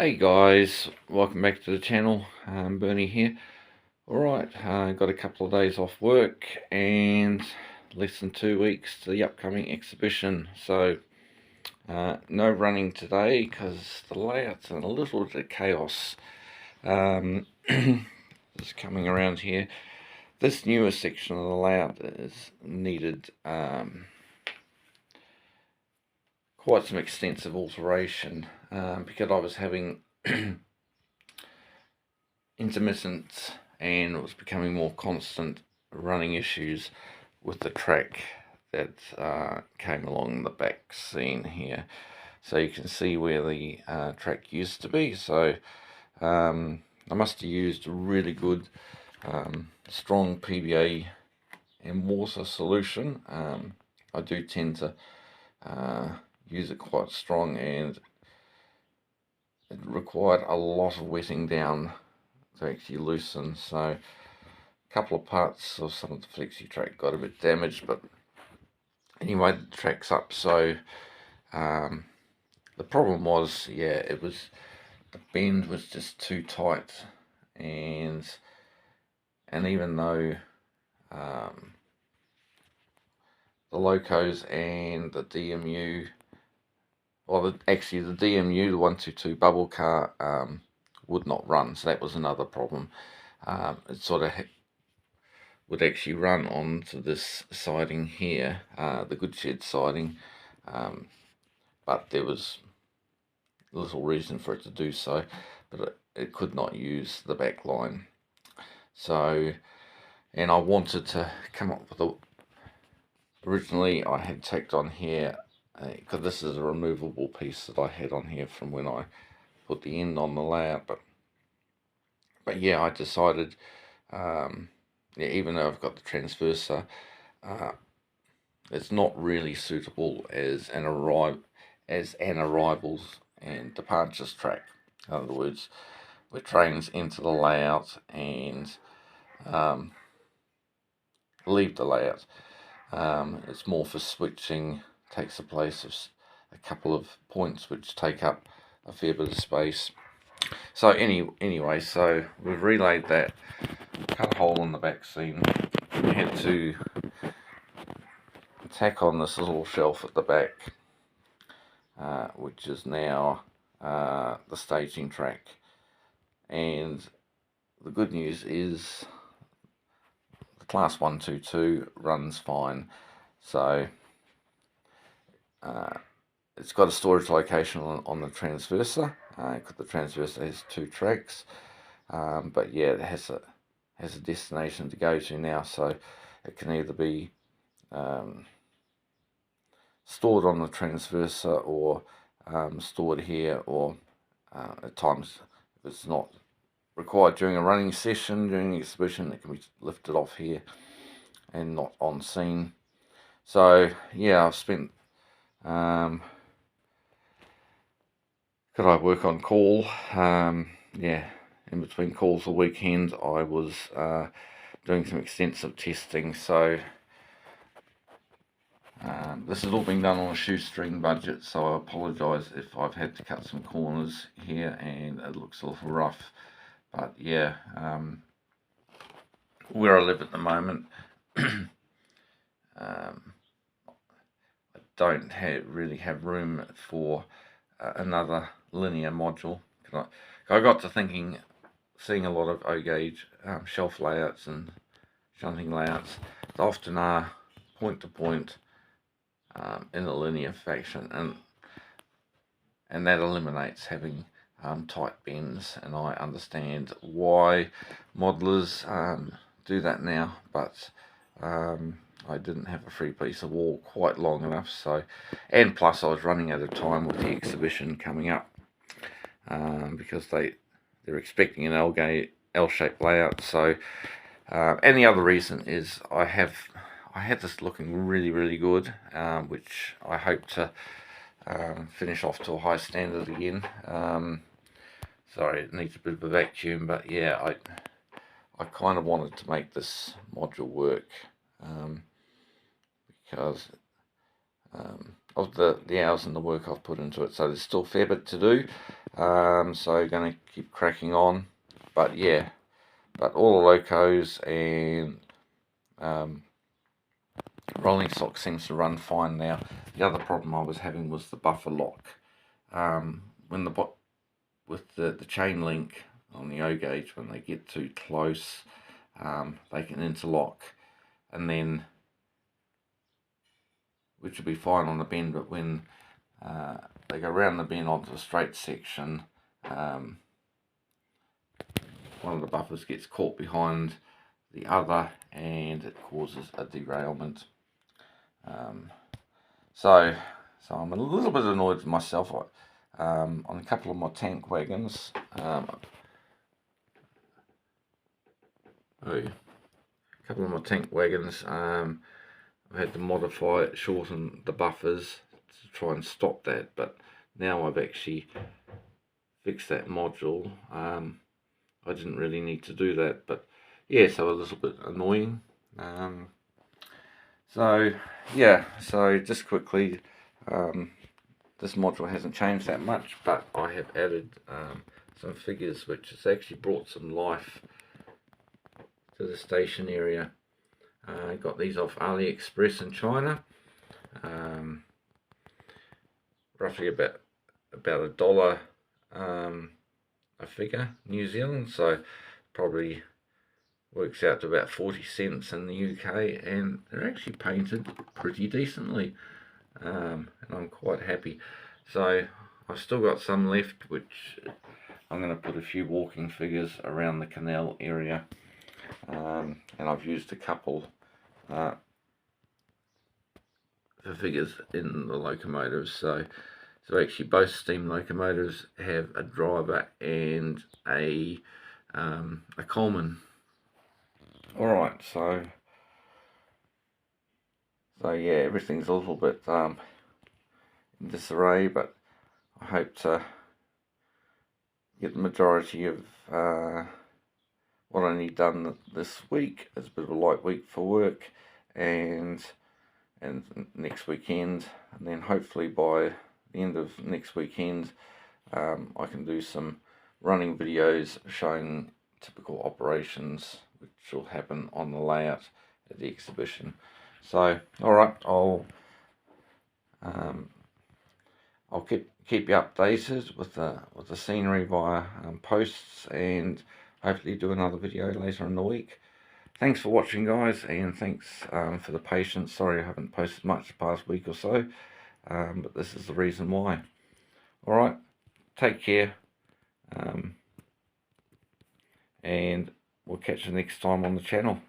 Hey guys, welcome back to the channel. Bernie here. Alright, got a couple of days off work and less than 2 weeks to the upcoming exhibition. So no running today because the layout's in a little bit of chaos. Just coming around here. This newer section of the layout is needed quite some extensive alteration because I was having intermittent and it was becoming more constant running issues with the track that came along the back scene here. So you can see where the track used to be. So I must have used a really good strong PVA and water solution. I do tend to use it quite strong, and it required a lot of wetting down to actually loosen. So a couple of parts of some of the flexi track got a bit damaged, but anyway, the track's up. So the problem was, the bend was just too tight, and even though the locos and the DMU, actually the DMU, the 122 bubble car, would not run, so that was another problem. It sort of would actually run onto this siding here, the Goodshed siding, but there was little reason for it to do so, but it could not use the back line. So, and I wanted to come up with originally I had tacked on here, because this is a removable piece that I had on here from when I put the end on the layout, but yeah, I decided, even though I've got the transverser, it's not really suitable as an arrivals and departures track. In other words, where trains enter the layout and leave the layout. It's more for switching, takes the place of a couple of points which take up a fair bit of space. So anyway, so we've relayed that, cut a hole in the back seam, had to tack on this little shelf at the back, which is now the staging track. And the good news is the class 122 runs fine. So it's got a storage location on the transverser, because the transverser has 2 tracks, but yeah, it has a destination to go to now, so it can either be stored on the transverser or stored here, or at times, if it's not required during a running session, during the exhibition, it can be lifted off here and not on scene. So yeah, I've spent could I work on call? In between calls the weekend I was doing some extensive testing, so this has all been done on a shoestring budget, so I apologise if I've had to cut some corners here and it looks a little rough, but yeah, where I live at the moment, I don't really have room for another linear module. I got to thinking, seeing a lot of O-gauge shelf layouts and shunting layouts, they often are point to point in a linear fashion, and that eliminates having tight bends, and I understand why modelers do that now, but I didn't have a free piece of wall quite long enough, so, and plus I was running out of time with the exhibition coming up, because they're expecting an L-shaped layout. So and the other reason is I had this looking really good, which I hope to finish off to a high standard again. Sorry, it needs a bit of a vacuum, but yeah, I kind of wanted to make this module work, because of the hours and the work I've put into it. So there's still a fair bit to do, So going to keep cracking on. But yeah, but all the locos and rolling stock seems to run fine now. The other problem I was having was the buffer lock. When with the chain link on the O gauge, when they get too close, they can interlock, and then, which will be fine on the bend, but when they go around the bend onto a straight section, one of the buffers gets caught behind the other and it causes a derailment. So I'm a little bit annoyed with myself on a couple of my tank wagons. A couple of my tank wagons, I had to modify it, shorten the buffers to try and stop that, but now I've actually fixed that module. I didn't really need to do that, but yeah, so a little bit annoying. So yeah, so just quickly, this module hasn't changed that much, but I have added some figures which has actually brought some life to the station area. I got these off AliExpress in China, roughly about $1 a figure, New Zealand, so probably works out to about 40 cents in the UK, and they're actually painted pretty decently, and I'm quite happy. So I've still got some left, which I'm going to put a few walking figures around the canal area, and I've used a couple for figures in the locomotives. So actually both steam locomotives have a driver and a coalman. Alright, so yeah, everything's a little bit in disarray, but I hope to get the majority of what I need done this week. It's a bit of a light week for work, and next weekend, and then hopefully by the end of next weekend I can do some running videos showing typical operations which will happen on the layout at the exhibition. So alright, I'll keep you updated with the scenery via posts, and hopefully do another video later in the week. Thanks for watching, guys, and thanks for the patience. Sorry I haven't posted much the past week or so, but this is the reason why. Alright, take care, and we'll catch you next time on the channel.